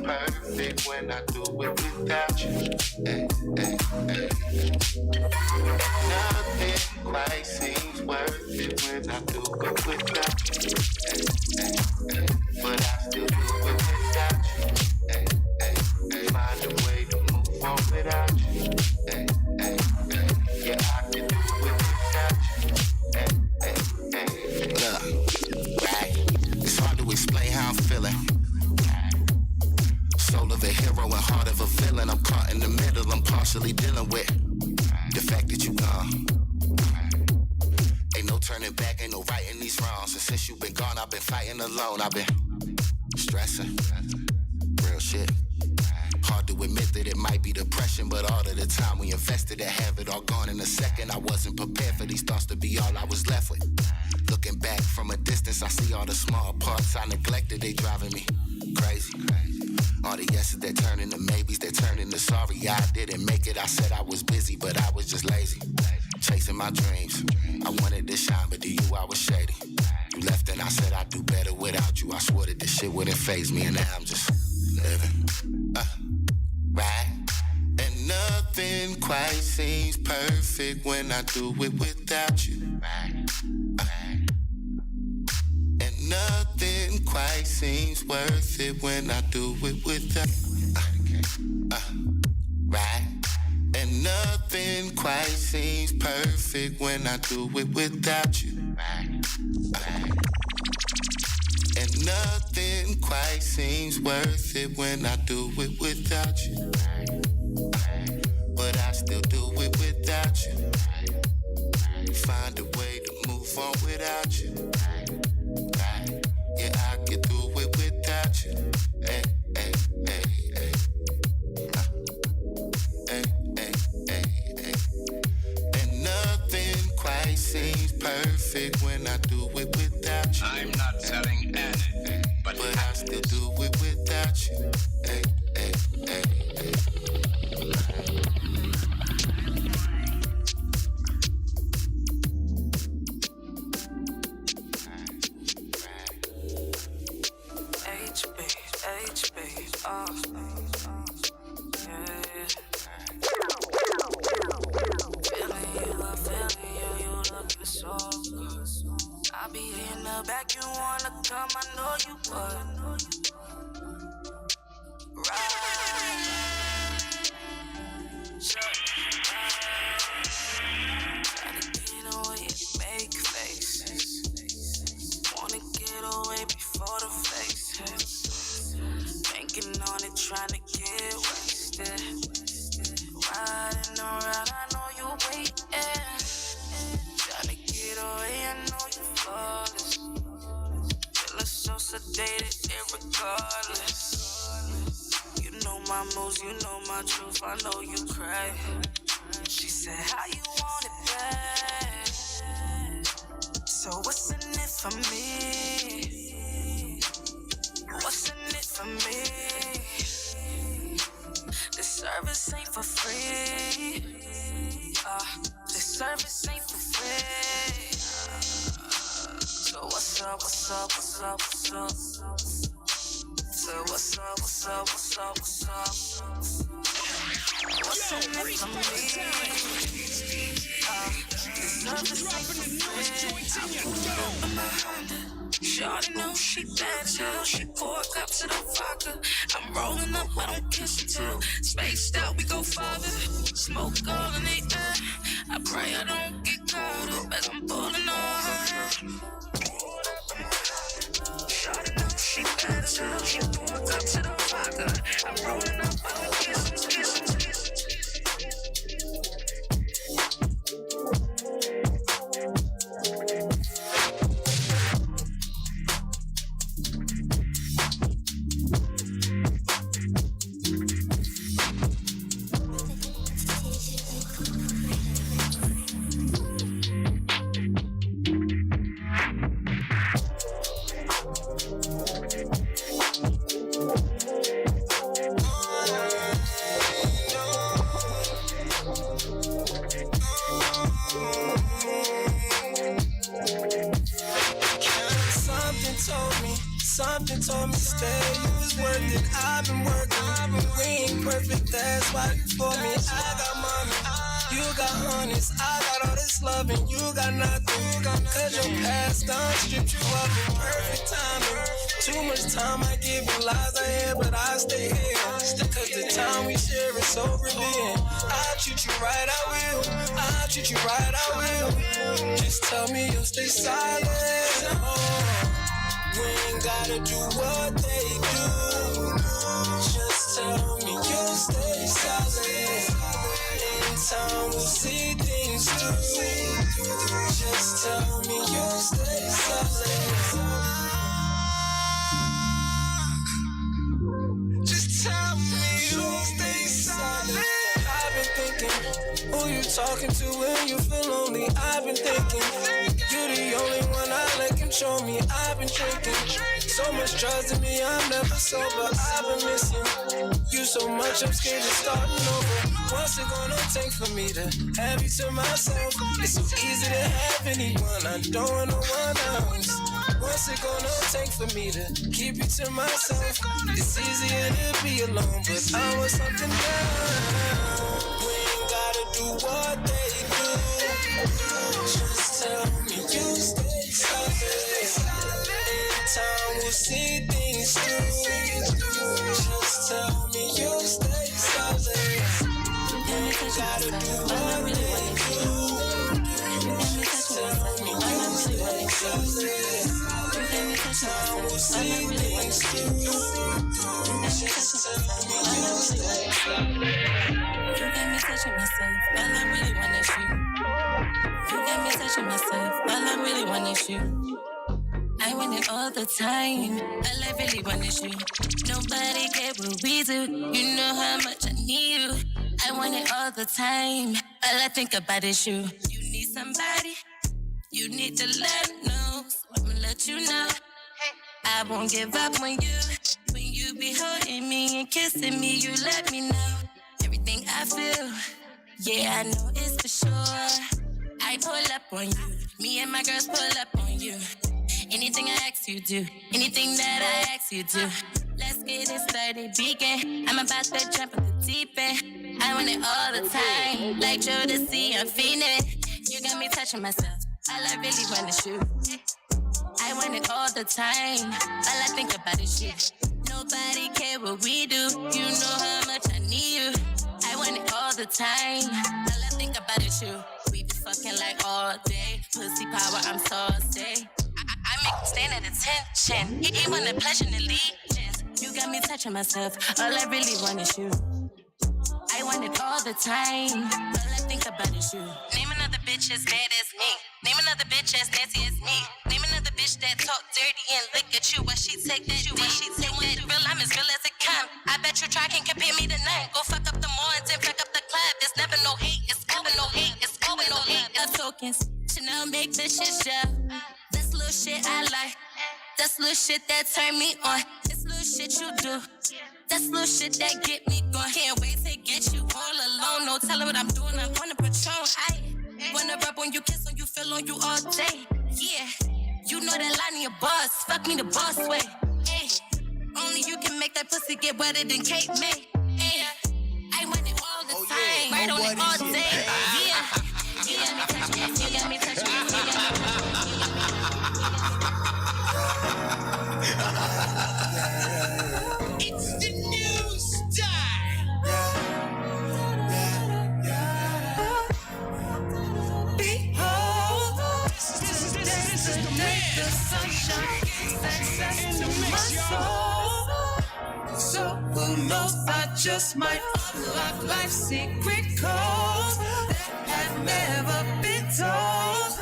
perfect when I do it without you. Hey, hey, hey. Nothing quite seems worth it when I do it without you. Hey, hey, hey. But I still do it without you. Hey, hey, hey. Find a way to move on without you. Hey, hey, hey. Yeah, I can do it without you. Hey, hey, hey. Look, right? It's hard to explain how I'm feeling. Soul of a hero and heart of a villain. I'm caught in the middle, I'm partially dealing with the fact that you gone. Ain't no turning back, ain't no righting these wrongs. And since you've been gone, I've been fighting alone. I've been stressing, real shit. Hard to admit that it might be depression, but all of the time we invested to have it all gone in a second. I wasn't prepared for these thoughts to be all I was left with. Looking back from a distance, I see all the small parts I neglected. They driving me crazy. All the yeses that turn into maybes, that turn into sorry. I didn't make it, I said I was busy, but I was just lazy. Chasing my dreams, I wanted to shine, but to you I was shady. You left and I said I'd do better without you. I swore that this shit wouldn't faze me, and now I'm just living, right? And nothing quite seems perfect when I do it without you, right? And nothing quite seems worth it when I do it without right? And nothing quite seems perfect when I do it without you, right? And nothing quite seems worth it when I do it without you, but I still do it without you. Find a way to move on without you. Yeah, I can do it without you. Hey, hey, hey, hey. Hey, hey, hey, hey. And nothing quite seems perfect when I do it without you. I'm not selling anything, but I still do it without you. Hey, hey, hey, hey. I'll be in the back, you wanna come, I know you would. Right. Tryna get away and make faces. Wanna get away before the faces. Banking on it, tryna get wasted. Riding around, I know you waiting. Tryna get away, I know you flawless. Feeling so sedated, irregardless. You know my moves, you know my truth, I know you cry. She said, how you want it back? So what's in it for me? What's in it for me? The service ain't for free. The service ain't for free. So what's up, what's up, what's up, what's up? So what's up, what's up, what's up, what's up? What's in it for me? The service ain't for free. Shawty know she bad as hell. She pour cups of the vodka. I'm rolling up, I don't kiss it too. Spaced out, we go farther. Smoke all in the air. I pray I don't get caught up as I'm pulling on her. Shawty know she bad as hell. She pour cups of the vodka. I'm rolling up, I don't kiss it, kiss it, kiss it. that I've been working. We ain't perfect, that's why you for me. I got money, you got honeys. I got all this love and you got nothing. Cause your past done stripped you of it. Perfect timing. Too much time I give you lies I hear, but I stay here. Cause the time we share is so revealing. I'll treat you right, I will. I'll treat you right, I will. Just tell me you'll stay silent. We ain't gotta do what they do. Just tell me you'll stay silent. In time we'll see things through. Just tell me you'll stay silent. Just tell me you'll stay silent. I've been thinking, who you talking to when you feel lonely? I've been thinking, you're the only one I let control me. I've been drinking, so much trust in me, I'm never sober. I've been missing you so much, I'm scared of starting over. What's it gonna take for me to have you to myself? It's so easy to have anyone, I don't want no one else. What's it gonna take for me to keep you to myself? It's easier to be alone, but I want something now. We ain't gotta do what they do. Just tell me you stay silent. In time we'll see things through. Just tell me you stay silent. We ain't gotta do what they do. Just tell me you stay silent. Time we'll see things through. Just tell me you stay silent. You got me touching myself, all I really want is you. You got me touching myself, all I really want is you. I want it all the time, all I really want is you. Nobody care what we do, you know how much I need you. I want it all the time, all I think about is you. You need somebody, you need to let know, so I'ma let you know. I won't give up on you. When you be holding me and kissing me, you let me know everything I feel. Yeah, I know it's for sure. I pull up on you. Me and my girls pull up on you. Anything I ask you do, anything that I ask you do. Let's get it started, begin. I'm about to jump in the deep end. I want it all the time, like Joe to see, I'm feeling. You got me touching myself. All I really want is you. I want it all the time. All I think about is you. Nobody care what we do. You know how much I need you. I want it all the time. All I think about is you. We be fucking like all day. Pussy power, I'm saucy. I make him stand at attention. He want a pleasure and allegiance. You got me touching myself. All I really want is you. I want it all the time. All I think about is you. Name another bitch as bad as me. Name another bitch as nasty as me. Name another bitch that talk dirty and look at you while she take that. While she take that real, I'm as real as it come. I bet you try can't compare me to none. Go fuck up the mornings and fuck up the club. There's never no hate. It's never no hate. It's always no hate. The tokens. Chanel make this shit show. This little shit I like. That's little shit that turn me on. This little shit you do. That's little shit that get me going. Can't wait to get you all alone. No telling what I'm doing. I'm on a Patron. I wanna rub on you, kiss on you, feel on you all day. Yeah, you know that line in your boss. Fuck me the boss way. Hey, only you can make that pussy get wetter than Cape May. Hey, I want it all the time. Right on it all day. Yeah, you got me touching it. You got me touching it. You got me touching it. It's the new style. Behold, this is the man. The sunshine, access to my soul. So who knows? I just might unlock life's secret codes that have never been told.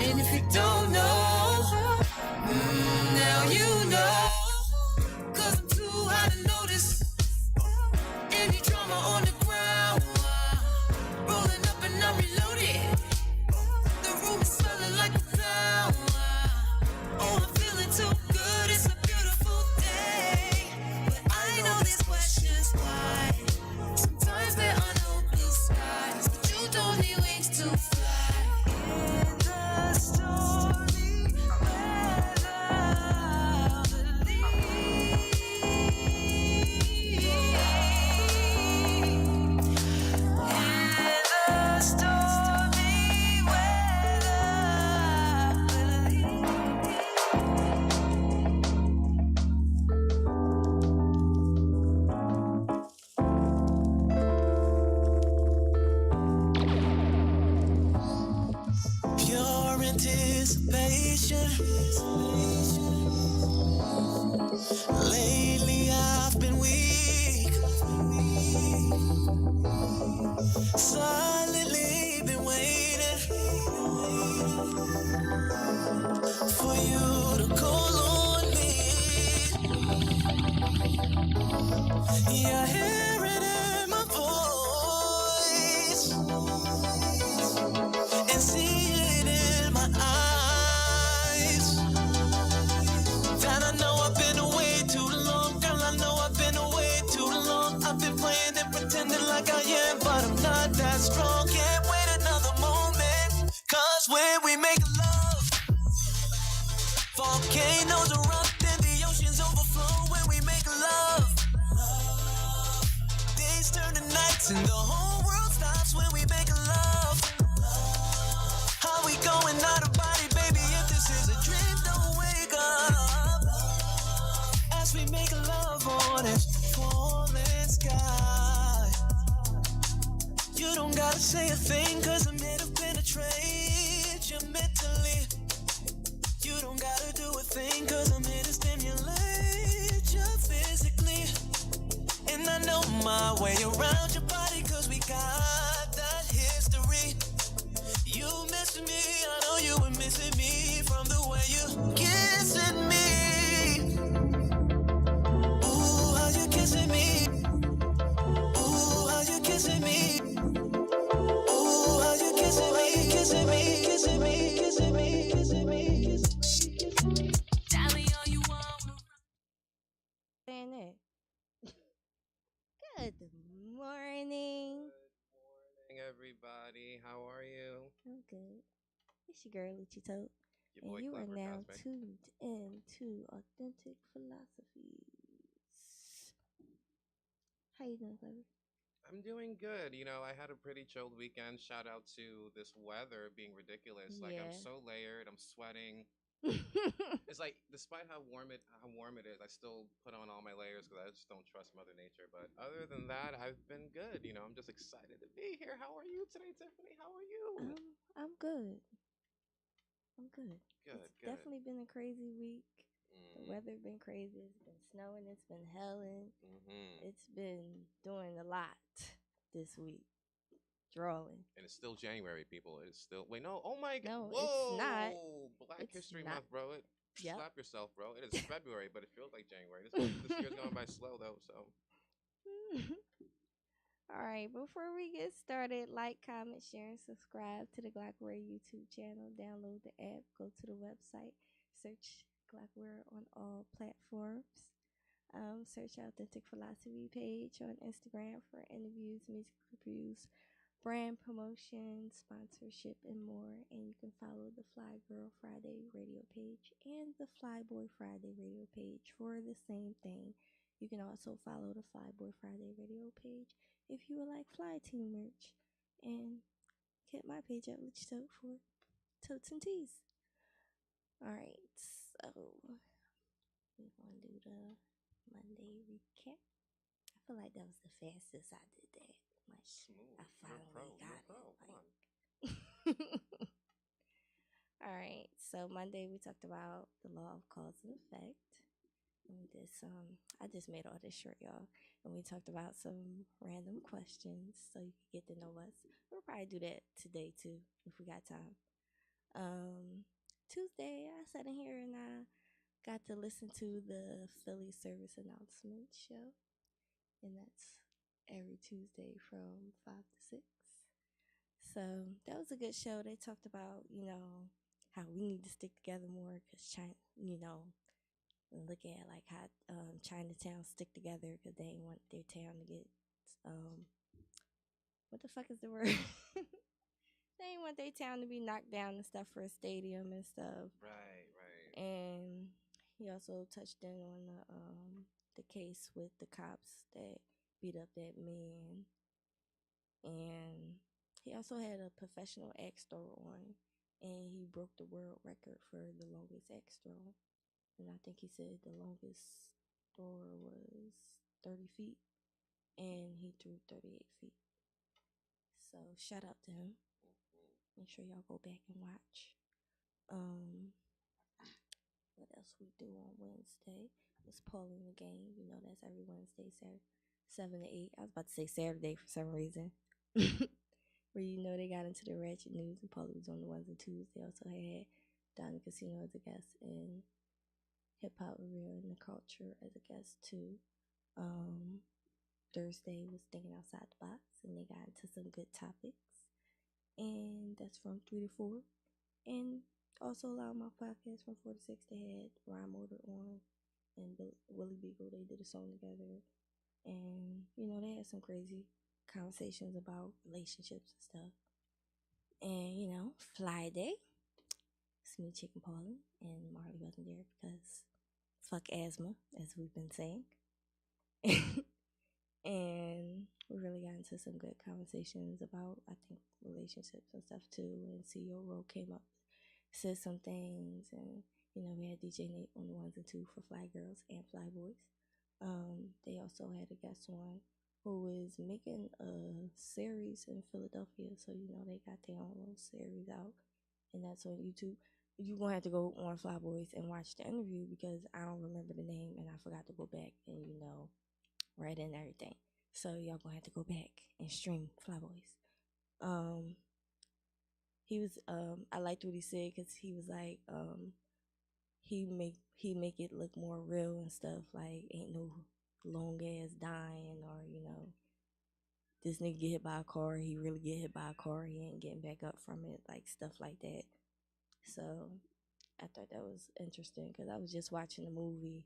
And if you don't know, now you know. 'Cause I'm too high to notice any drama on the ground. Rolling up and I'm reloaded. The room is smelling like a flower. Oh, I'm feeling too good. It's a beautiful day. But I know these questions why. Sometimes there are no blue skies, but you don't need wings to fly. In the story, Yeah, I hear it in my voice and see it in my eyes. That I know I've been away too long, girl. I know I've been away too long. I've been playing and pretending like I am, but I'm not that strong. Can't wait another moment, cause when we make love, volcanoes erupt and the oceans overflow. When we make love, days turn to nights and the whole world stops. When we make love, how we going out of body, baby? If this is a dream, don't wake up. As we make love on this falling sky, you don't gotta say a thing, cause I'm here to penetrate you mentally. You don't gotta do a thing, cause I'm here to stimulate you physically. And I know my way around your body, cause we got that history. You missing me, I know you were missing me, from the way you kissing me. Ooh, how you kissing me? Ooh, how you kissing me? Ooh, how you kissing me? Kissing me, kissing me, kissing me, kissing me, kissing me. Tell me all you want. Saying that. Good morning. Good morning, everybody. How are you? I'm good. It's your girl LouchieTotes, Your and boy you are Clever now Cosmic. tuned into Authentic Philosophies. How you doing, Clever? I'm doing good. You know, I had a pretty chilled weekend. Shout out to this weather being ridiculous. Like I'm Yeah. so layered. I'm sweating. It's like despite how warm it is, I still put on all my layers because I just don't trust Mother Nature. But other than that, I've been good. You know, I'm just excited to be here. How are you today, Tiffany? How are you? I'm good. I'm good. Good, It's good. definitely been a crazy week. The Mm, weather been crazy. It's been snowing. It's been hailing. mm-hmm. It's been doing a lot this week. Drawing. And it's still January, people. It's still wait, no, oh my god. No, Whoa, it's not. Black It's History not. Month, bro. Yep. Slap yourself, bro. It is February, but it feels like January. This year's going by slow though, so All right, before we get started, like, comment, share, and subscribe to the Glockware YouTube channel. Download the app, go to the website, search Glockware on all platforms. Search Authentic Philosophy page on Instagram for interviews, music reviews, brand promotion, sponsorship, and more. And you can follow the Fly Girl Friday radio page and the Fly Boy Friday radio page for the same thing. You can also follow the Fly Boy Friday radio page if you would like Fly Team merch. And hit my page at LouchieTotes for totes and tees. Alright, so we're going to do the Monday recap. I feel like that was the fastest I did that. Like, smooth. I finally got You're a pro. it. Come on. All right. So Monday we talked about the law of cause and effect. And we did some. I just made all this short, y'all. And we talked about some random questions so you could get to know us. We'll probably do that today too if we got time. Tuesday I sat in here and I got to listen to the Philly service announcement show, and that's every Tuesday from 5 to 6. So that was a good show. They talked about, how we need to stick together more because China, look at like how Chinatown stick together because they want their town to get, what the fuck is the word? They ain't want their town to be knocked down and stuff for a stadium and stuff. Right. And he also touched in on the case with the cops that beat up that man. And he also had a professional axe thrower on, and he broke the world record for the longest axe throw. And I think he said the longest thrower was 30 feet, and he threw 38 feet. So shout out to him. Make sure y'all go back and watch. What else we do on Wednesday was polling the game. You know, that's every Wednesday, 7 to 8. I was about to say Saturday for some reason. Where they got into the ratchet news, and Paulie was on the ones and twos. They also had Donna Casino as a guest and Hip Hop Real and the Culture as a guest too. Thursday was thinking outside the box, and they got into some good topics. And that's from 3 to 4. And also, a lot of my podcasts from 4 to 6, they had Ryan Motor on and Willie Beagle. They did a song together. And, you know, they had some crazy conversations about relationships and stuff. And, you know, Friday, it's me, Chicken Paula, and Marley wasn't there because fuck asthma, as we've been saying. And we really got into some good conversations about, I think, relationships and stuff too. And CEO Rowe came up, said some things, and you know, we had DJ Nate on the ones and two for Fly Girls and Fly Boys. They also had a guest on who is making a series in Philadelphia, so you know they got their own little series out, and that's on YouTube. You're gonna have to go on Fly Boys and watch the interview because I don't remember the name and I forgot to go back and you know write in everything. So y'all gonna have to go back and stream Fly Boys. He was I liked what he said because he was like he make it look more real and stuff, like ain't no long ass dying, or you know this nigga get hit by a car, he really get hit by a car, he ain't getting back up from it, like stuff like that. So I thought that was interesting because I was just watching the movie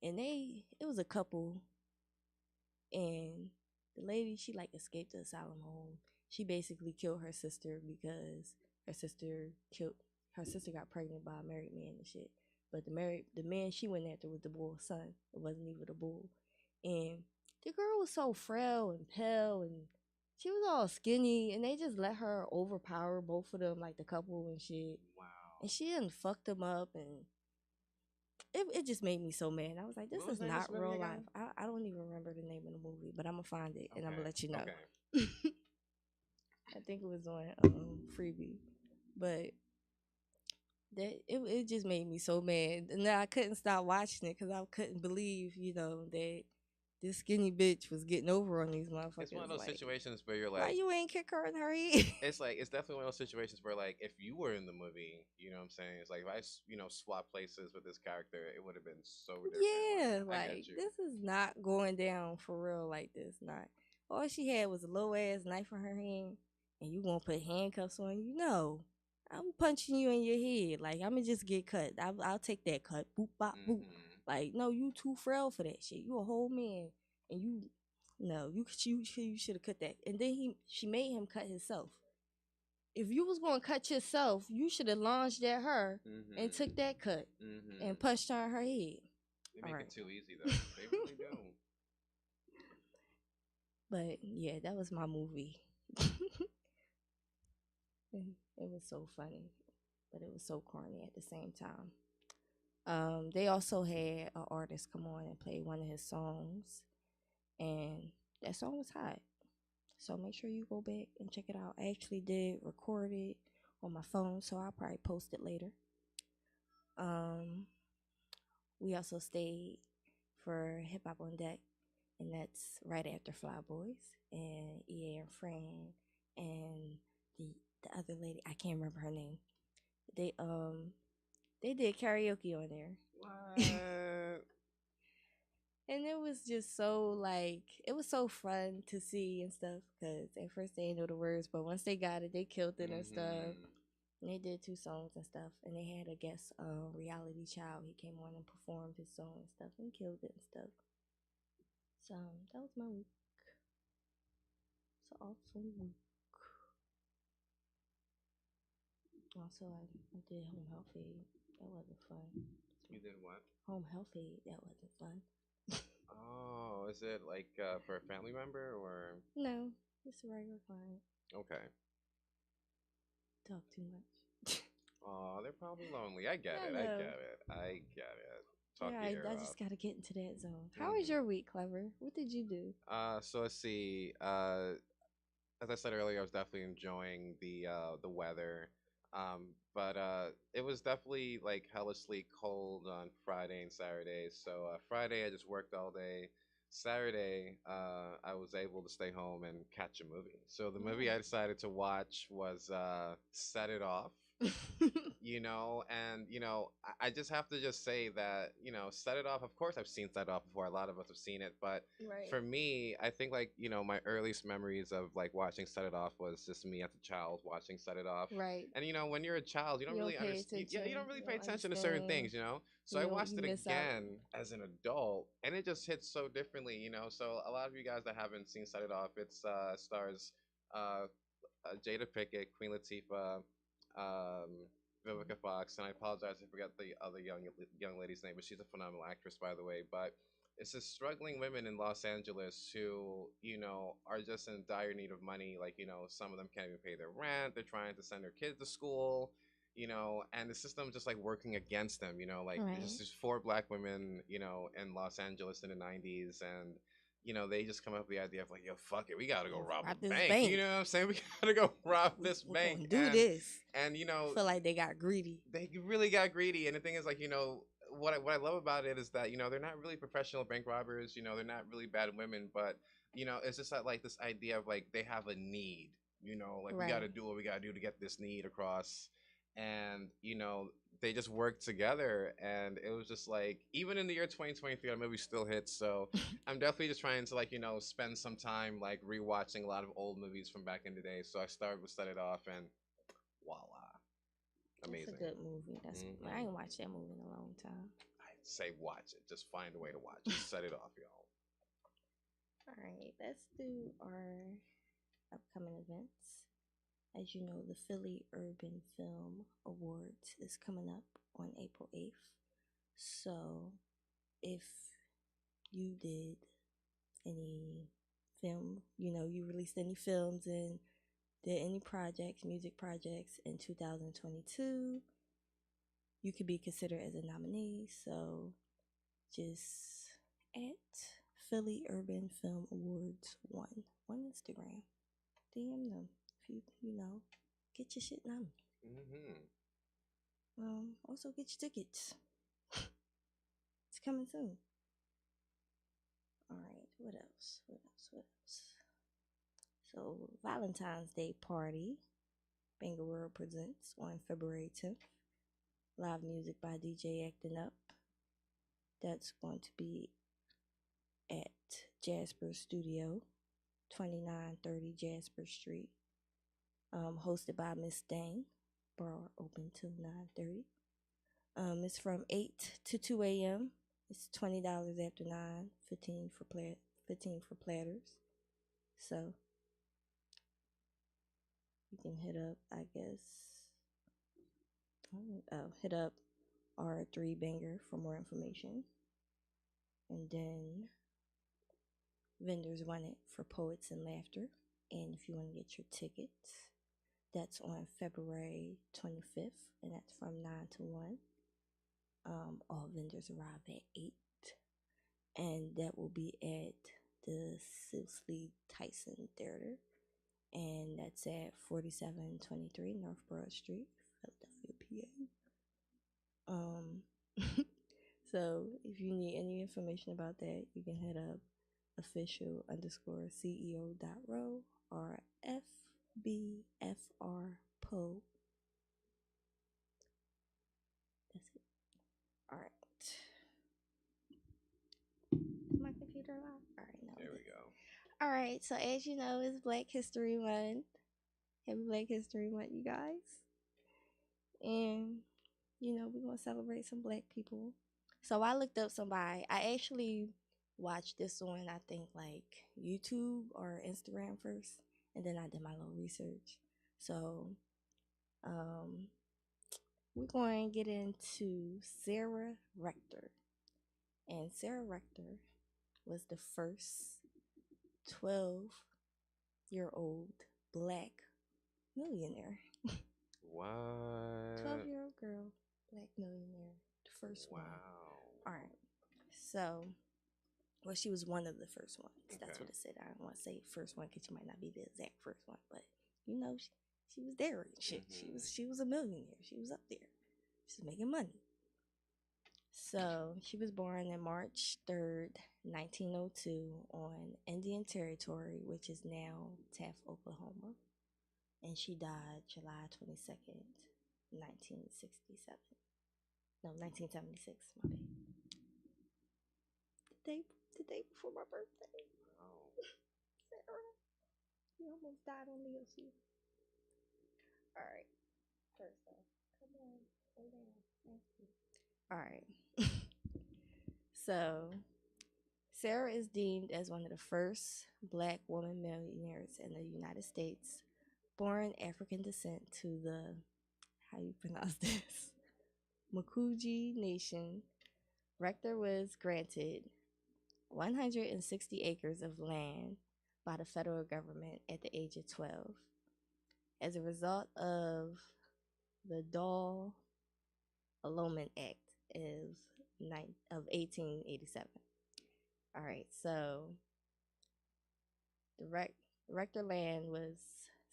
and it was a couple, and the lady, she like escaped the asylum home. She basically killed her sister because her sister got pregnant by a married man and shit. But the man she went after was the bull's son. It wasn't even the bull. And the girl was so frail and pale, and she was all skinny, and they just let her overpower both of them, like the couple and shit. Wow. And she done fucked them up, and it just made me so mad. I was like, this What was is the name of not this movie real again? life. I don't even remember the name of the movie, but I'm gonna find it and I'm gonna let you know. Okay. I think it was on Freebie, but it just made me so mad, and then I couldn't stop watching it because I couldn't believe, you know, that this skinny bitch was getting over on these motherfuckers. It's one of those situations where you're why like, you ain't kick her in her head? it's definitely one of those situations where like if you were in the movie, you know what I'm saying? It's like if I swap places with this character, it would have been so different. Yeah, I like get you. this is not going down for real like this. Not all she had was a low ass knife in her hand, and you gonna put handcuffs on you? No, I'm punching you in your head. Like I'ma just get cut. I'll take that cut. Boop bop boop. Like no, you too frail for that shit. You a whole man, and you should have cut that. And then she made him cut himself. If you was gonna cut yourself, you should have lunged at her and took that cut and punched her in her head. They make it too easy though. They really do. But yeah, that was my movie. It was so funny, but it was so corny at the same time. They also had an artist come on and play one of his songs, and that song was hot. So make sure you go back and check it out. I actually did record it on my phone, so I'll probably post it later. We also stayed for Hip Hop on Deck, and that's right after Fly Boys and EA and Fran and the other lady, I can't remember her name. They did karaoke on there. What? And it was just so like it was so fun to see and stuff because at first they didn't know the words, but once they got it, they killed it and stuff. And they did 2 songs and stuff, and they had a guest reality child. He came on and performed his song and stuff and killed it and stuff. So that was my week. It's an awesome week. Also, I did home health aid. That wasn't fun. You did what? Home health aid. That wasn't fun. Oh, is it like for a family member or? No, it's a regular client. Okay. Talk too much. Oh, they're probably lonely. I get it. Talk your ear I off. just gotta get into that zone. How was your week, Clever? What did you do? So let's see. As I said earlier, I was definitely enjoying the weather. But it was definitely like hellishly cold on Friday and Saturday. So Friday I just worked all day. Saturday I was able to stay home and catch a movie. So the movie I decided to watch was Set It Off. you know. And I just have to just say that, Set It Off, of course I've seen Set It Off before, a lot of us have seen it, but Right. for me, I think, like, my earliest memories of like watching Set It Off was just me as a child watching Set It Off. Right. And when you're a child, you don't You don't really pay understand. Yeah, you attention. don't really You pay don't attention to certain understand. things. So I watched You it miss out. again as an adult, and it just hits so differently. So a lot of you guys that haven't seen Set It Off, it's stars uh, Jada Pickett, Queen Latifah, um, Vivica Fox, and I apologize, I forgot the other young lady's name, but she's a phenomenal actress, by the way. But it's just struggling women in Los Angeles who, are just in dire need of money. Like, some of them can't even pay their rent. They're trying to send their kids to school, and the system just like working against them. Like, Right. there's four black women, in Los Angeles in the '90s, and they just come up with the idea of like, yo, fuck it, we gotta go rob the this bank. You know what I'm saying? We gotta go rob this We're bank. gonna do this. And Feel like they got greedy. they really got greedy. And the thing is, like, what I love about it is that they're not really professional bank robbers. They're not really bad women, but it's just like this idea of like they have a need. Like we got to Right. do what we got to do to get this need across, and they just work together. And it was just like, even in the year 2023, the movie still hits. So I'm definitely just trying to, like, spend some time like rewatching a lot of old movies from back in the day. So I started with Set It Off, and voila, amazing. That's a good movie. I ain't watched that movie in a long time. I'd say watch it. Just find a way to watch it. Set it off, y'all. All right, let's do our upcoming events. As you know, the Philly Urban Film Awards is coming up on April 8th. So if you did any film, you released any films and did any projects, music projects in 2022, you could be considered as a nominee. So just at Philly Urban Film Awards 1 on Instagram. DM them if you get your shit nominated. Also get your tickets. It's coming soon. All right, what else? So, Valentine's Day party, Banger World presents on February 10th. Live music by DJ Acting Up. That's going to be at Jasper Studio, 2930 Jasper Street. Hosted by Miss Dang. Bar open till 9:30. It's from 8 to 2 a.m. It's $20 after 9, 15 for platters. So you can hit up, I guess. Hit up R3 Banger for more information. And then vendors want it for Poets and Laughter. And if you want to get your tickets, that's on February 25th, and that's from 9 to 1. All vendors arrive at 8, and that will be at the Sisley Tyson Theater, and that's at 4723 North Broad Street, Philadelphia, PA. So if you need any information about that, you can hit up official_CEO.row or FBFR That's it. All right. Is my computer live? All right, no. There we go. All right, so as you know, it's Black History Month. Happy Black History Month, you guys. And, we're going to celebrate some black people. So I looked up somebody. I actually watched this on, I think, like YouTube or Instagram first. And then I did my little research. So, we're going to get into Sarah Rector. And Sarah Rector was the first 12-year-old black millionaire. What? 12-year-old girl, black millionaire. The first one. Wow. All right. So, she was one of the first ones. Okay. That's what it said. I don't want to say first one because she might not be the exact first one. But, she was there and shit. Mm-hmm. She was a millionaire. She was up there. She was making money. So, she was born in March 3rd, 1902 on Indian Territory, which is now Taft, Oklahoma. And she died July 22nd, 1967. No, 1976. My bad. The day before my birthday. Wow. Sarah, you almost died on Leo season. All right. First off, come on, lay down. Thank you. All right. So, Sarah is deemed as one of the first black woman millionaires in the United States, born African descent to the, how you pronounce this, Makuji Nation. Rector was granted 160 acres of land by the federal government at the age of 12 as a result of the Dahl Allotment Act of 1887. All right, so the rector land was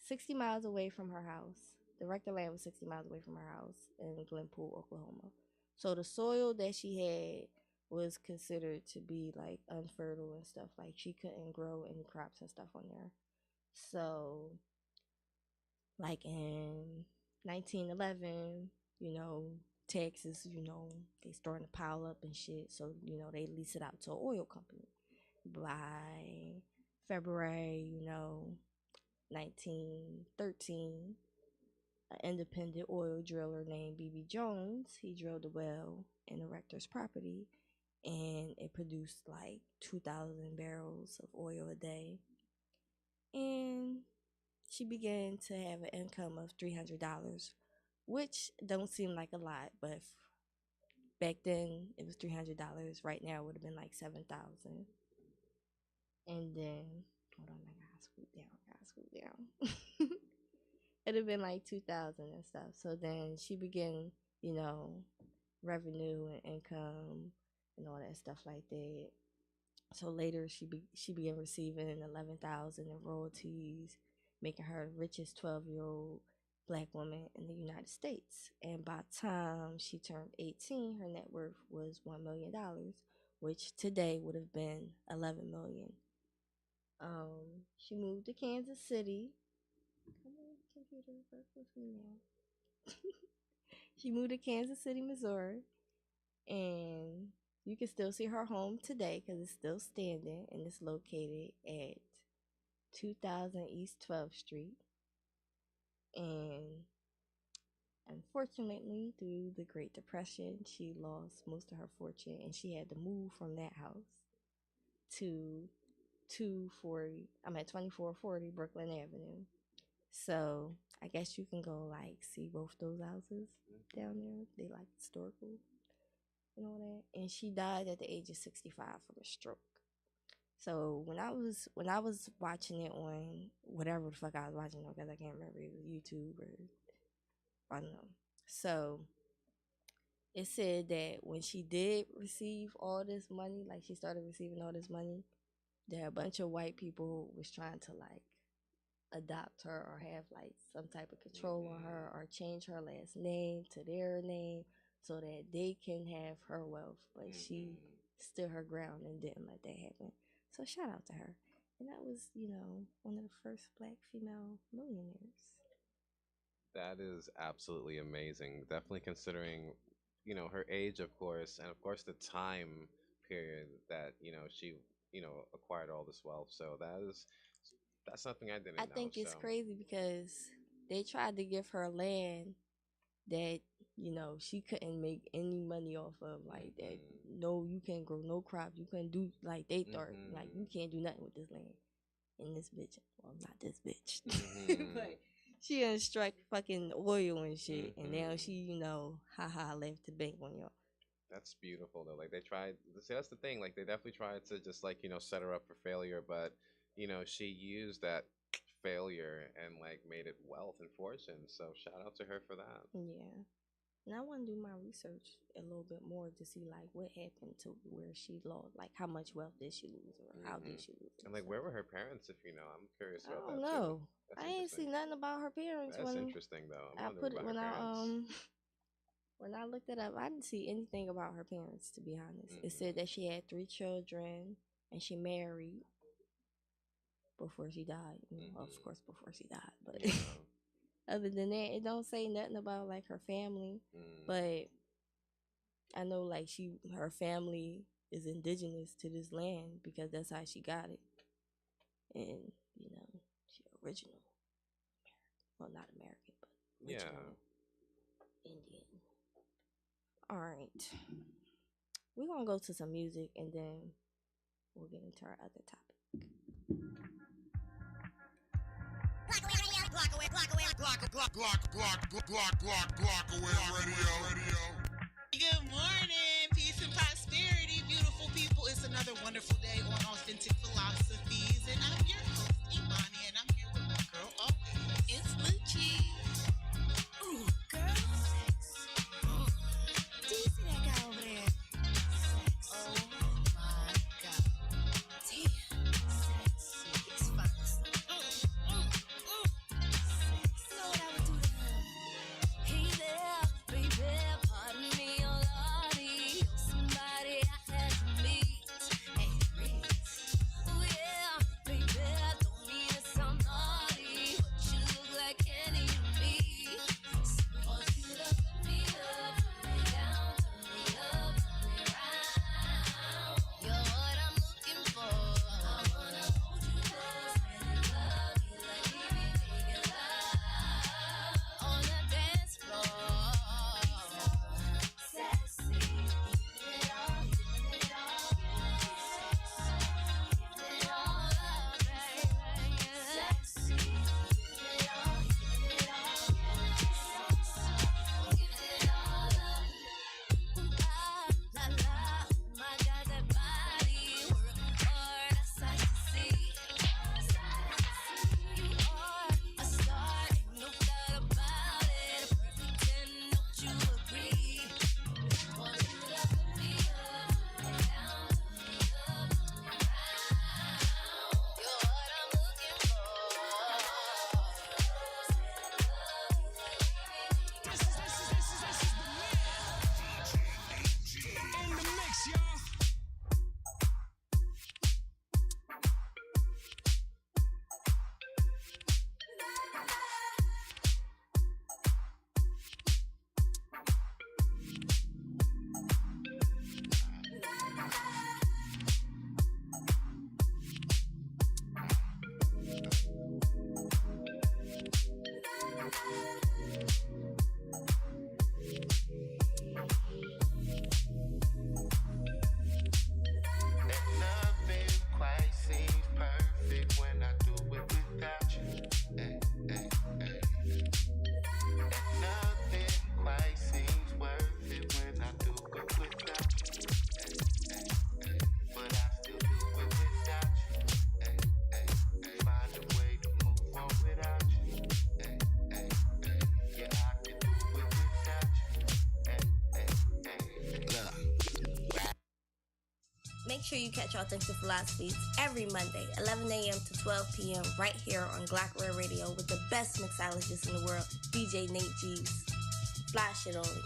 60 miles away from her house. The rector land was 60 miles away from her house in Glenpool, Oklahoma. So the soil that she had was considered to be like unfertile and stuff. Like she couldn't grow any crops and stuff on there. So, like in 1911, Texas, they starting to pile up and shit. So, they lease it out to an oil company. By February, 1913, an independent oil driller named B.B. Jones, he drilled a well in the rector's property, and it produced like 2,000 barrels of oil a day. And she began to have an income of $300, which don't seem like a lot, but back then it was $300. Right now it would have been like 7,000. And then, hold on, I gotta swoop down. It'd have been like 2,000 and stuff. So then she began, revenue and income and all that stuff like that. So later she began receiving 11,000 in royalties, making her the richest 12-year-old black woman in the United States. And by the time she turned 18, her net worth was $1 million, which today would have been $11 million. She moved to Kansas City. Come on, computer, work with me now. She moved to Kansas City, Missouri, and you can still see her home today because it's still standing, and it's located at 2000 East 12th Street. And unfortunately, through the Great Depression, she lost most of her fortune, and she had to move from that house to 2440 Brooklyn Avenue. So I guess you can go like see both those houses down there. They like historical and all that. And she died at the age of 65 from a stroke. So when I was watching it on whatever the fuck I was watching on, because I can't remember, it was YouTube or I don't know. So it said that when she did receive all this money, like she started receiving all this money, that a bunch of white people was trying to like adopt her or have like some type of control on her or change her last name to their name so that they can have her wealth. But she stood her ground and didn't let that happen. So shout out to her. And that was, one of the first black female millionaires. That is absolutely amazing. Definitely considering, her age, of course, and of course the time period that, she, acquired all this wealth. So that's something I didn't know. I think it's crazy because they tried to give her land that, she couldn't make any money off of, like that. No, you can't grow no crops. You couldn't do, like, they thought, like, you can't do nothing with this land. And this bitch, well, not this bitch, but she done struck fucking oil and shit. And now she, left the bank on y'all. That's beautiful though. Like they tried. See, that's the thing. Like they definitely tried to just like set her up for failure, but she used that failure and like made it wealth and fortune. So shout out to her for that. Yeah, and I want to do my research a little bit more to see like what happened to where she lost, like how much wealth did she lose, or how did she lose it. And like where were her parents? If I'm curious about that. I don't know. I ain't see nothing about her parents. That's interesting though. I'm wondering about her parents. When I looked it up, I didn't see anything about her parents, to be honest. It said that she had 3 children and she married before she died. Of course, before she died. But Other than that, it don't say nothing about like her family, but I know like her family is indigenous to this land because that's how she got it, and you know she original, well not American but original Indian. All right, we're gonna go to some music and then we'll get into our other topic. Good morning, peace and prosperity, beautiful people. It's another wonderful day on Authentic Philosophies, and I'm your host, Imani, and I'm here with my girl always. It's Lucci. Ooh, girl. Ooh. Do you see that guy over there? Oh my God. Damn. It's fine. You know what I would do to him? Hey there, baby, pardon me, oh lordy, you're somebody I had to meet and greet. Oh yeah, baby, I don't mean to sound naughty, but you look like Kenny to me. So I want you to put me up, put me down, turn me up, turn me round. You're what I'm looking for. I wanna hold you close, really love you, like we be making love on the dance floor. Sexy, give it all, give it all, give it all up, baby. Sexy, give it all, give it all, give it all up. La la, oh my God, that body work hard, that's nice to see. You are a star, ain't no doubt about it. A perfect 10, don't you agree? Want you to put me up, put me down, turn me up, turn me round. You're what I'm looking for. In the mix, y'all. Nothing quite seems perfect when I do it without you. Nothing quite seems worth it when I do it without you. But I still do it without you. Find a way to move on without you. Yeah, I can do it without you. Look. Make sure you catch Authentic Philosophies every Monday, 11 a.m. to 12 p.m. right here on Glock Rare Radio with the best mixologist in the world, DJ Nate G's. Fly shit only.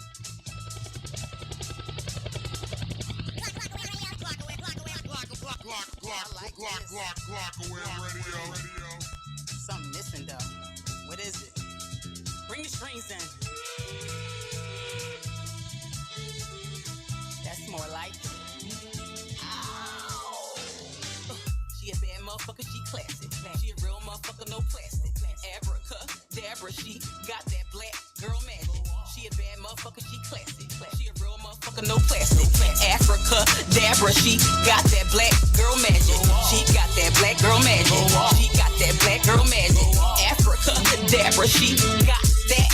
Something missing though. What is it? Bring the strings in. That's more like it. Ow. She a bad motherfucker, she classic. She a real motherfucker, no plastic. Abracadabra, she got that black girl magic. She a bad motherfucker, she classic. She a real motherfucker, no plastic. Abracadabra, she got that black girl magic. She got that black girl magic. She got that black girl magic. Abracadabra, she got that.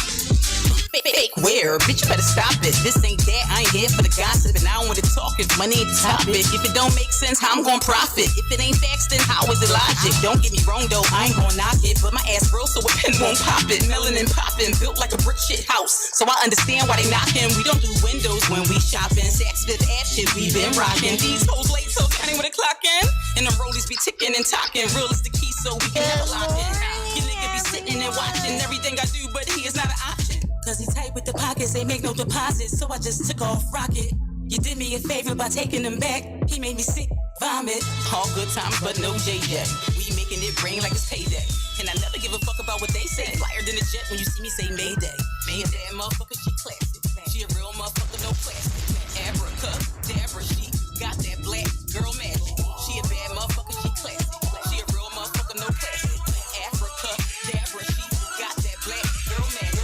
Fake wear, bitch, you better stop it. This ain't that, I ain't here for the gossip. And I don't want to talk if money ain't the topic. If it don't make sense, how I'm gonna profit? If it ain't facts, then how is it logic? Don't get me wrong though, I ain't gonna knock it. But my ass real, so a pen won't pop it. Melanin poppin', built like a brick shit house. So I understand why they knockin'. We don't do windows when we shopping. Saks Fifth Ave shit, we been rockin'. These hoes late, so counting with a clock in. And the rollies be ticking and talking. Real is the key, so we can never lock in. Your nigga be sitting and watching everything I do, but he is not an option. Cause he tight with the pockets, they make no deposits. So I just took off rocket. You did me a favor by taking them back. He made me sick, vomit. All good times, but no JJ. We making it rain like it's payday. And I never give a fuck about what they say. Flyer than a jet when you see me say Mayday. She a bad motherfucker, she classic. She a real motherfucker, no plastic. Abracadabra, she got that black girl magic. She a bad motherfucker, she classic. She a real motherfucker, no plastic. Abracadabra, she got that black girl magic.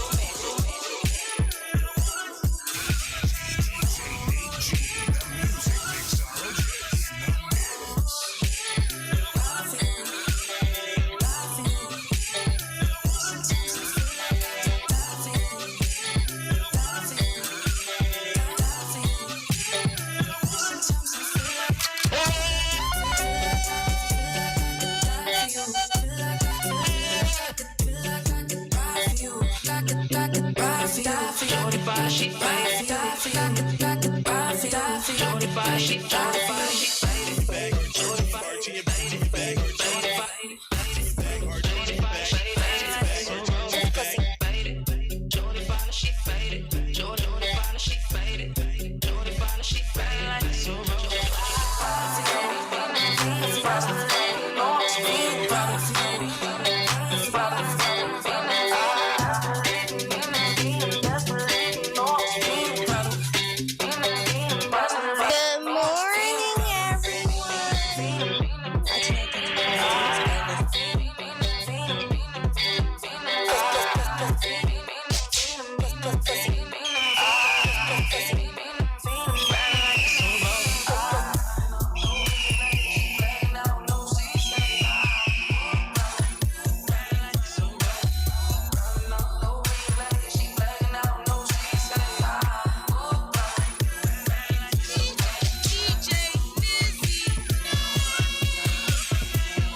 Good morning,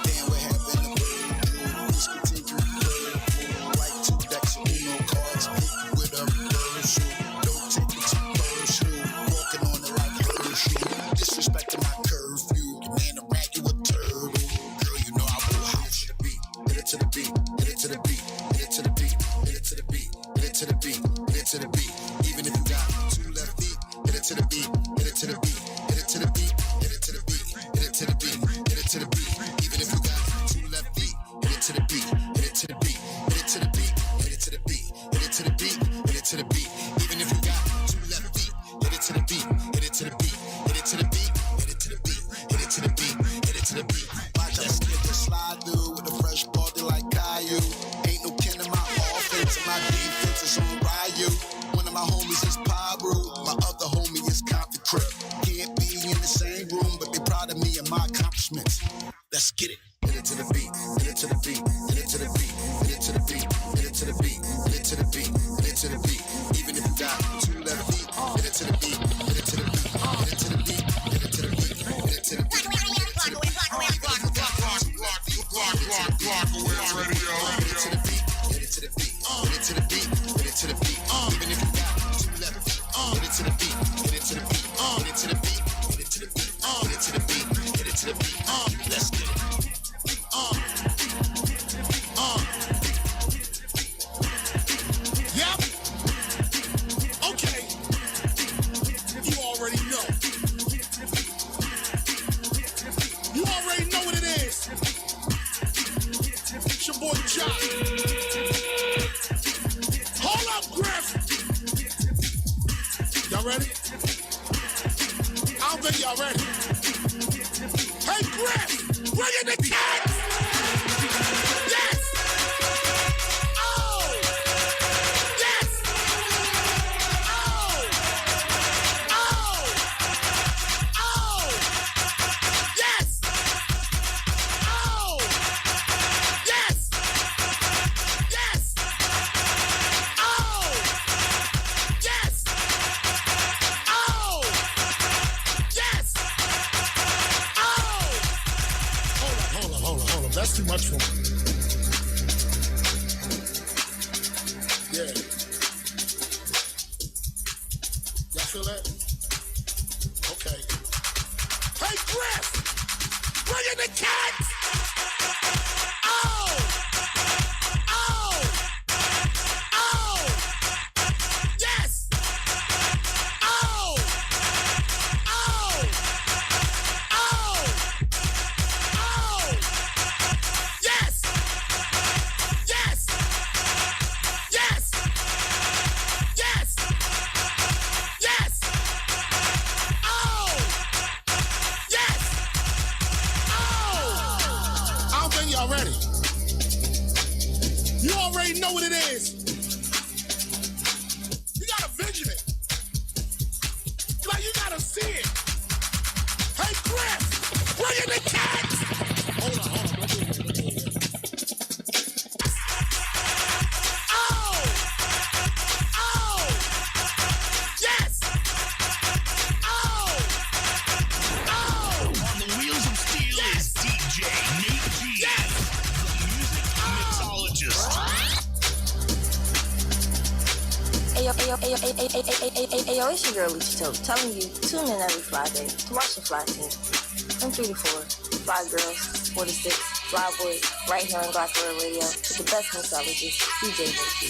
Damn, what happened to Bird? Discontinue Bird. Like two decks of Uno cards, hit you with a bird shoe. Don't take it to bird shoe. Walking on it like bird shoe. Disrespecting my curfew. Your man a rat, you a turtle. Girl, you know I will house you to beat. Hit it to the beat. Hit it to the beat. Hit it to the beat. Hit it to the beat. Hit it to the beat. Hit it to the beat. Even if you got two left feet, hit it to the beat. Hit it to the beat. Hit it to the beat. Hit it to the beat. Hit it to the beat. Hit it to the beat. Even if you got two left feet, hit it to the beat. Hit it to the beat. Hit it to the beat. Hit it to the beat. Hit it to the beat. Hit it to the beat. Even if you got two left feet, hit it to the beat. Hit it to the beat. Hit it to the beat. Hit it to the beat. Hit it to the beat. Hit it to the beat. Watch that skip just slide through with a fresh party like Caillou. Ain't no kin in my offense and my defense is on Ryu. One of my homies is Pablo. My other homie is Compton Crip. Can't be in the same room, but they proud of me and my accomplishments. Let's get it. Hit it to the beat. Hit it to the beat. Hit it to the beat. Hit it to the beat. Hit it to the beat. Hit it to the beat. Hit it to the beat. Even if you got two left feet, hit it to the beat. Hit it to the beat. Hit it to the beat. Hit it to the beat. Hit it to the beat. Even if you got two left feet, hit it to the beat. Hit it to the beat. Hit it to the beat. Hit it to the beat. Hit it to the beat. Hit it to the beat. Let's get it. Yep. Okay. You already know. You already know what it is. It's your boy Jock. Hold up, Griff. Y'all ready? I don't think y'all ready. Hey, Griff, bring in the cats. Yes. Oh. Yes. Oh. Oh. Oh. Yes. Oh. Yes. Yes. Oh. Yes. Oh. Yes. Oh. Hold on. That's too much for me. Yeah. Y'all feel that? Okay. Hey, Griff! Bring in the cats! Oh! Oh! Oh! Yes! Oh! Oh! Oh! Oh! Yes! already. You already know what it is. You gotta vision it. Like you gotta see it. Hey, Chris, bring in the cats. Hold on. Yes! On the wheels of steel is DJ Nate G, the music mixologist. Ayo, it's your girl LouchieTotes telling you tune in every Friday to watch the Fly Team. From 3 to 4, Fly Girls, 4 to 6, Fly Boys, right here on Glockworld Radio with the best mixologist, DJ Nate G.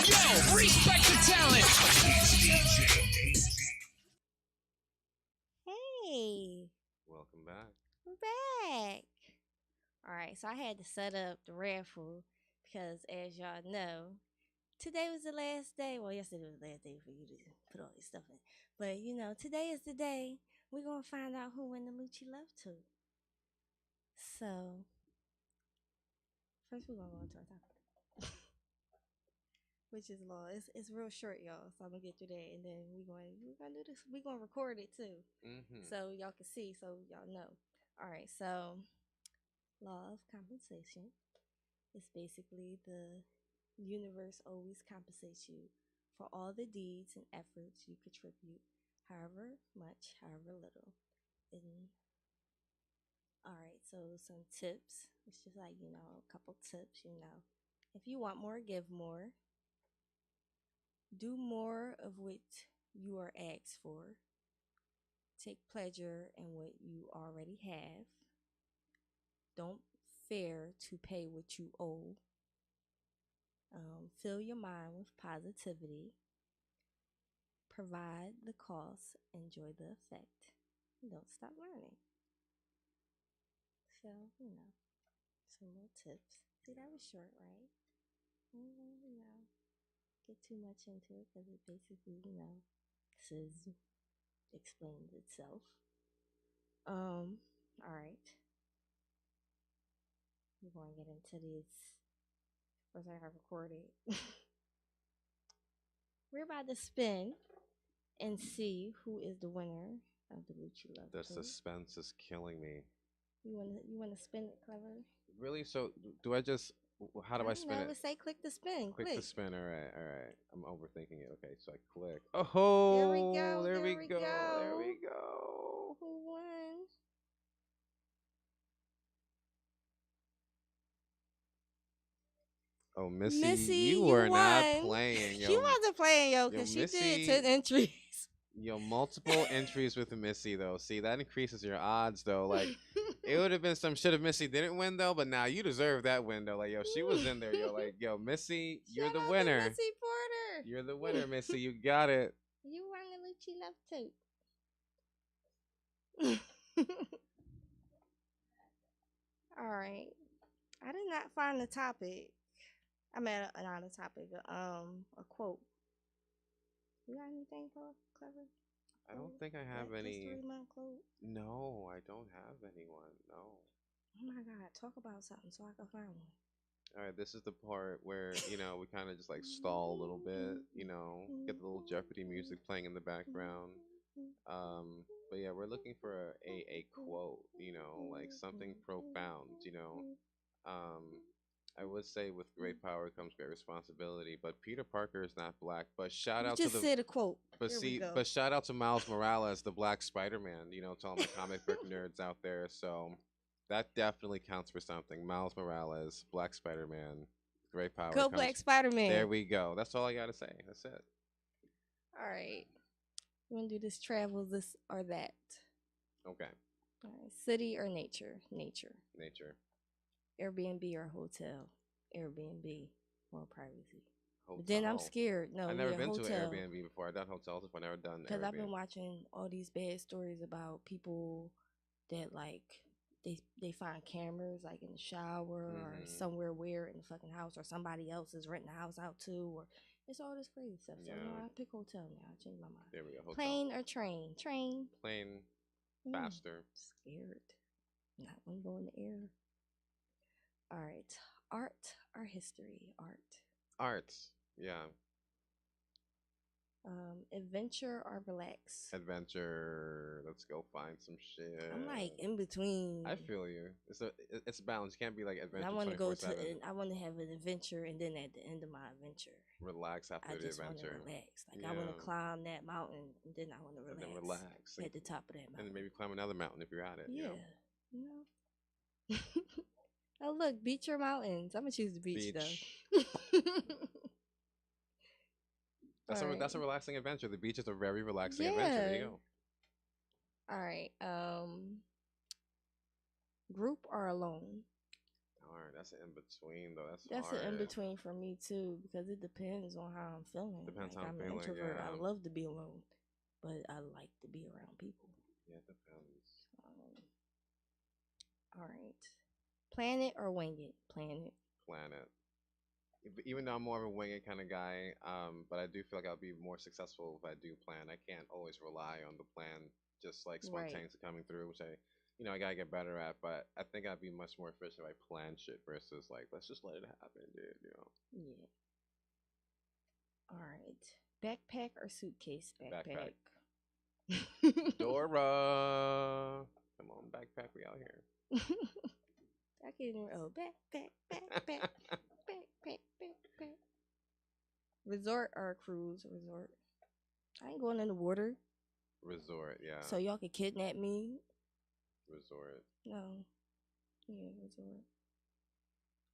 Yo, respect the talent. Hey, Welcome back. we're back. All right, so I had to set up the raffle because, as y'all know, today was the last day. Well, yesterday was the last day for you to put all this stuff in. But, you know, today is the day we're going to find out who won the Lucci Love Tote. So, first we're going to go into our topic, which is law. It's real short, y'all. So I'm going to get through that. And then we're going to do this. We're going to record it, too. So y'all can see, so y'all know. All right, so law of compensation is basically the universe always compensates you for all the deeds and efforts you contribute, however much, however little. And all right, so some tips. It's just like, a couple tips, If you want more, give more. Do more of what you are asked for. Take pleasure in what you already have. Don't fear to pay what you owe. Fill your mind with positivity. Provide the cost. Enjoy the effect. Don't stop learning. So, some more tips. See, that was short, right? Get too much into it because it basically, explains itself. All right. We're going to get into these. First, I have recorded. We're about to spin and see who is the winner of the Lucci Love The Tote. suspense is killing me. You wanna spin it, Clever? Really? So do I just? How do I spin it? Say click the spin. Click the spin. All right. I'm overthinking it. Okay, so I click. Oh, There we go. There we go. Who won? Oh, Missy, you were not playing. Yo. She wasn't playing, because she did 10 entries. Multiple entries with Missy, though. See, that increases your odds, though. Like, it would have been some shit if Missy didn't win, though. But now you deserve that win, though. Like, she was in there, Like, Missy, you're the winner. Missy Porter. You're the winner, Missy. You got it. You won the Lucci Love Tote. All right. I did not find the topic. I mean, not a topic. A quote. You got anything, Clever? I don't think I have any. History Month quote? No, I don't have anyone. No. Oh my God! Talk about something so I can find one. All right, this is the part where we kind of just like stall a little bit. Get the little Jeopardy music playing in the background. But yeah, we're looking for a quote. Like something profound. I would say with great power comes great responsibility, but Peter Parker is not black. But shout out to the. Just said a quote. But shout out to Miles Morales, the Black Spider-Man. To all my comic book nerds out there. So that definitely counts for something. Miles Morales, Black Spider-Man, great power. Go Black Spider-Man. There we go. That's all I gotta say. That's it. All right. You want to do this travel, this or that? Okay. All right. City or nature? Nature. Airbnb or hotel? Airbnb. More privacy. Hotel. But then I'm scared. No, I've never been hotel. to an Airbnb before. I've done hotels before. I've never done Airbnb. Because I've been watching all these bad stories about people that they find cameras like in the shower or somewhere weird in the fucking house, or somebody else is renting the house out too, or It's all this crazy stuff. So Yeah. no, I pick hotel now. I changed my mind. There we go. Hotel. Plane or train? Train. Plane. Mm, Faster. Scared. Not when you go in the air. All right. Art or history? Art. Arts. Yeah. Adventure or relax? Adventure. Let's go find some shit. I'm like in between. I feel you. It's a balance. You can't be like adventure. I want to go to. 24/7. I want to have an adventure, and then at the end of my adventure, Relax after I the just want to adventure. relax. Like I want to climb that mountain, and then I want to And relax. then relax. At the top of that And mountain. then maybe climb another mountain if you're at it. Yeah. You know? You know. Oh look, beach or mountains? I'm gonna choose the beach. Though. That's Alright. a relaxing adventure. The beach is a very relaxing adventure. There you go. All right. Group or alone? Darn, that's an in between though. That's hard. an in between for me too, because it depends on how I'm feeling. Depends like, how I'm I'm an feeling, introvert. yeah. I love to be alone, but I like to be around people. Yeah, it depends. All right. Plan it or wing it? Plan it. Plan it. Even though I'm more of a wing it kind of guy, but I do feel like I'll be more successful if I do plan. I can't always rely on the plan just like spontaneously coming through, which I gotta get better at. But I think I'd be much more efficient if I plan shit versus like let's just let it happen, dude. You know. Yeah. All right. Backpack or suitcase? Backpack. Dora, come on, backpack, we out here. I can't even. Oh, backpack. Resort or cruise? Resort. I ain't going in the water. Resort, yeah. So y'all could kidnap me. Resort. No. Yeah, resort.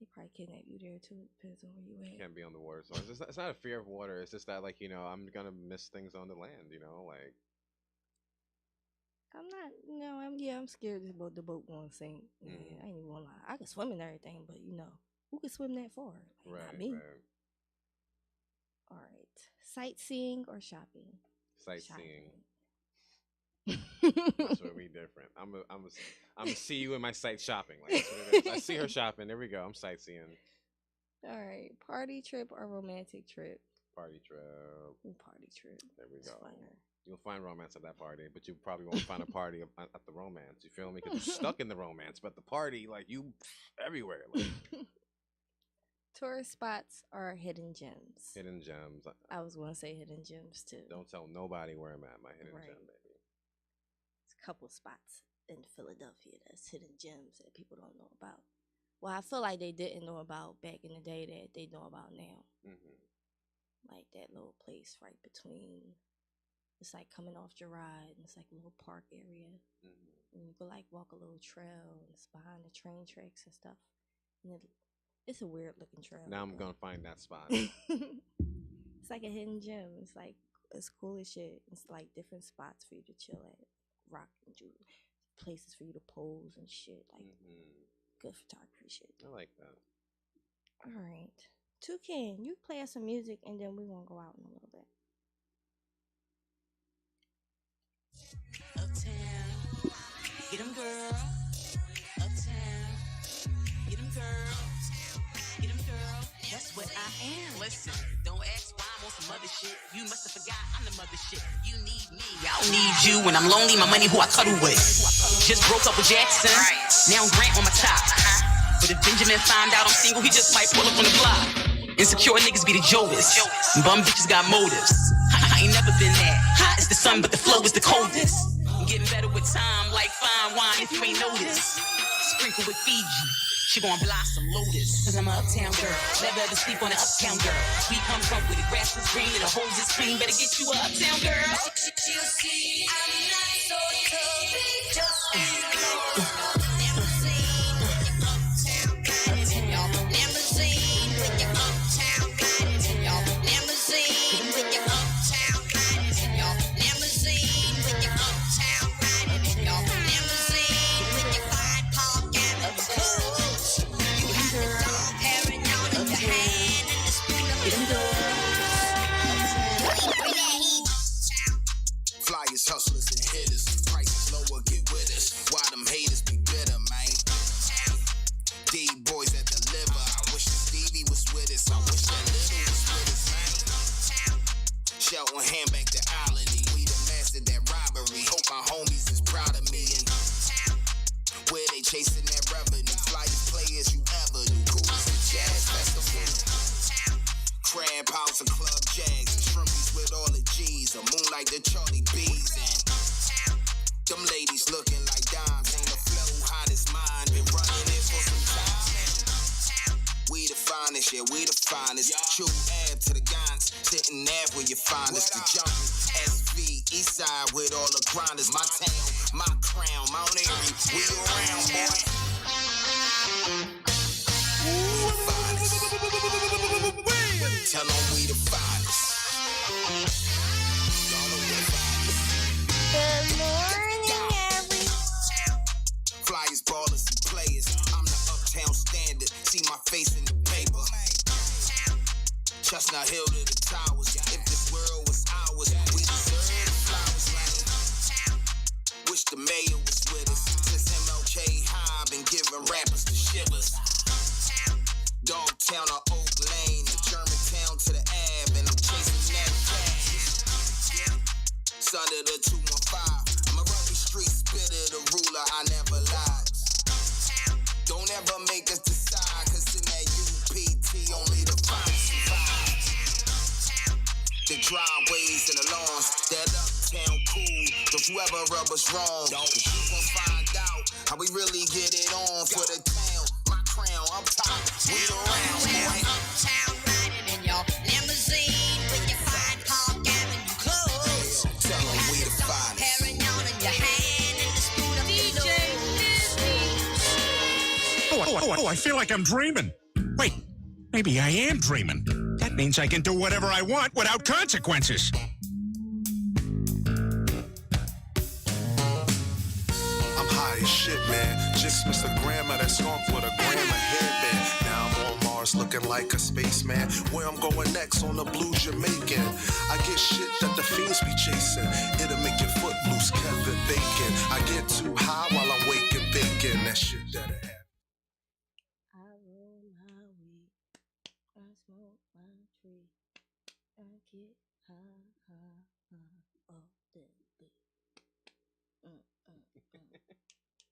They probably kidnap you there too. It depends on where you at. Can't be on the water. So it's not a fear of water. It's just that like I'm gonna miss things on the land. Like. I'm not. I'm scared the boat gonna sink. Yeah, I ain't even gonna lie. I can swim and everything, but who can swim that far? Like, not me. Right. All right. Sightseeing or shopping? Sightseeing. That's where we different. I'm a see you in my sight shopping. Like that's what it is. I see her shopping. There we go. I'm sightseeing. All right. Party trip or romantic trip? Party trip. Party trip. There we It's go. funner. You'll find romance at that party, but you probably won't find a party at the romance. You feel me? Because you're stuck in the romance, but the party, like you, everywhere. Like. Tourist spots or hidden gems? Hidden gems. I was going to say hidden gems too. Don't tell nobody where I'm at. My hidden gem, baby. There's a couple spots in Philadelphia that's hidden gems that people don't know about. Well, I feel like they didn't know about back in the day that they know about now. Mm-hmm. Like that little place right between. It's like coming off Girard, and it's like a little park area. Mm-hmm. And you could like walk a little trail, and it's behind the train tracks and stuff. And it's a weird looking trail. Now I'm gonna find that spot. It's like a hidden gem. It's cool as shit. It's like different spots for you to chill at, rock and places for you to pose and shit. Like good photography shit. I like that. All right, Toucan, you play us some music, and then we're gonna go out in a little bit. Uptown, get 'em girl. Uptown, get 'em girl. Get 'em girl. That's what I am. Listen, don't ask why I'm on some other shit. You must have forgot I'm the mother shit. You need me, I don't need you. When I'm lonely, my money who I cuddle with. Just broke up with Jackson. Now I'm Grant on my top. But if Benjamin find out I'm single, he just might pull up on the block. Insecure niggas be the Jovis. Bum bitches got motives. I ain't never been that hot as the sun, but the flow is the coldest. I'm getting better with time, like fine wine if you ain't noticed. Sprinkle with Fiji, she gon' blossom lotus. Cause I'm an uptown girl, never ever sleep on an uptown girl. We come from where the grass is green and the hoes is clean. Better get you an uptown girl. You see, I'm not so chubby, just never seen uptown guys in your limousine with your uptown guys in your limousine with your uptown guys in your limousine with your uptown guys in your limousine with your fine park and the clothes. You have the dog parent out in your hand and the spoon up your Flyers, hustlers, and hitters. Prices lower, get with us. Why them haters be bitter? Shelton hand back to Islandy. We done mastered that robbery. Hope my homies is proud of me. And where they chasing that revenue. Flyest players you ever knew. Cool as the jazz festival. Crab House and Club Jags. Shrimpies with all the G's. A moonlight the Charlie B's. And them ladies looking like dimes. Ain't a flow hot as mine. Been running it for some time. We the finest, yeah, we the finest. True ab to the guns. Sitting there where you find us. The jumping SV, east side with all the grinders. My town, my crown, Mount Airy. We around, boy. We the finest. Tell them we the finest. Y'all know we the finest. Good morning, everyone. Flyers, ballers, and players. I'm the uptown standard. See my face in the paper. Chestnut Hill to the towers. If this world was ours, we deserve the flowers, man. Wish the mayor was with us. Since MLK high, been giving rappers the shivers. Dogtown or Oak Lane, the Germantown to the Ave, and I'm chasing that cash. Son of the 215, I'm a rugby street spitter, the ruler, I never lied. Don't ever make us decide, cause in that UPT, only the finest survive. The driveways and the lawns, that uptown cool, don't you ever rub us wrong. Cause you gon' find out how we really get it on for the town. My crown up top, we around, boy. Uptown riding in your limousine with your fine Park Avenue clothes. Tell them we the finest. Perignon in your hand and the spoon up your nose. Oh, I feel like I'm dreaming. Wait, maybe I am dreaming. That means I can do whatever I want without consequences. I'm high as shit, man. Just missed a grandma that skunk with a grandma headband. Now I'm on Mars looking like a spaceman. Where I'm going next on the blue Jamaican. I get shit that the fiends be chasing. It'll make your foot loose, Kevin Bacon. I get too high while I'm waking, thinking that shit that'll happen. I roll my weed, I smoke my tree, I get high, all day.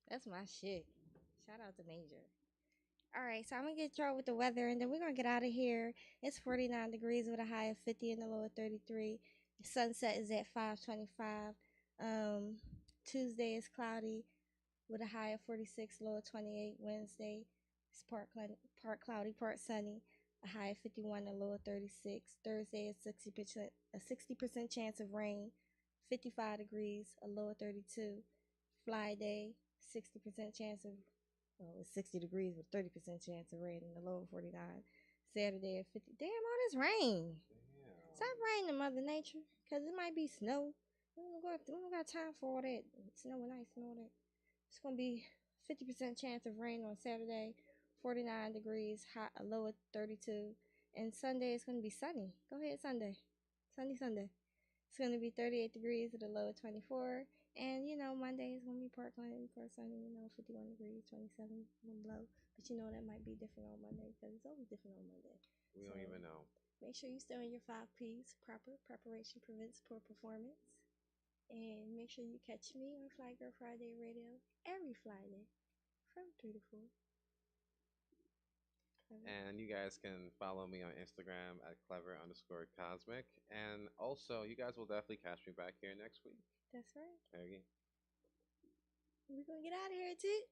That's my shit. Shout out to Major. All right, so I'm gonna get y'all with the weather, and then we're gonna get out of here. It's 49 degrees with a high of 50 and a low of 33. The sunset is at 5:25. Tuesday is cloudy with a high of 46, low of 28. Wednesday is part cloudy, part sunny, a high of 51, a low of 36. Thursday is 60% chance of rain, 55 degrees, a low of 32. Friday, 60% chance of, well, it's 60 degrees with 30% chance of rain and a low of 49. Saturday at 50. Damn, all this rain. Stop raining, Mother Nature, because it might be snow. We don't got time for all that. Snow and ice and all that. It's going to be 50% chance of rain on Saturday, 49 degrees, hot, a low of 32. And Sunday it's going to be sunny. Go ahead, Sunday. Sunday. It's going to be 38 degrees with a low of 24. And, Monday is going to be part sunny, 51 degrees, 27 low. But, that might be different on Monday because it's always different on Monday. We don't even know. Make sure you stay on your 5 P's. Preparation prevents poor performance. And make sure you catch me on Fly Girl Friday Radio every Friday from 3 to 4. And you guys can follow me on Instagram at clever_cosmic. And also, you guys will definitely catch me back here next week. That's right. There you go. We're going to get out of here, too.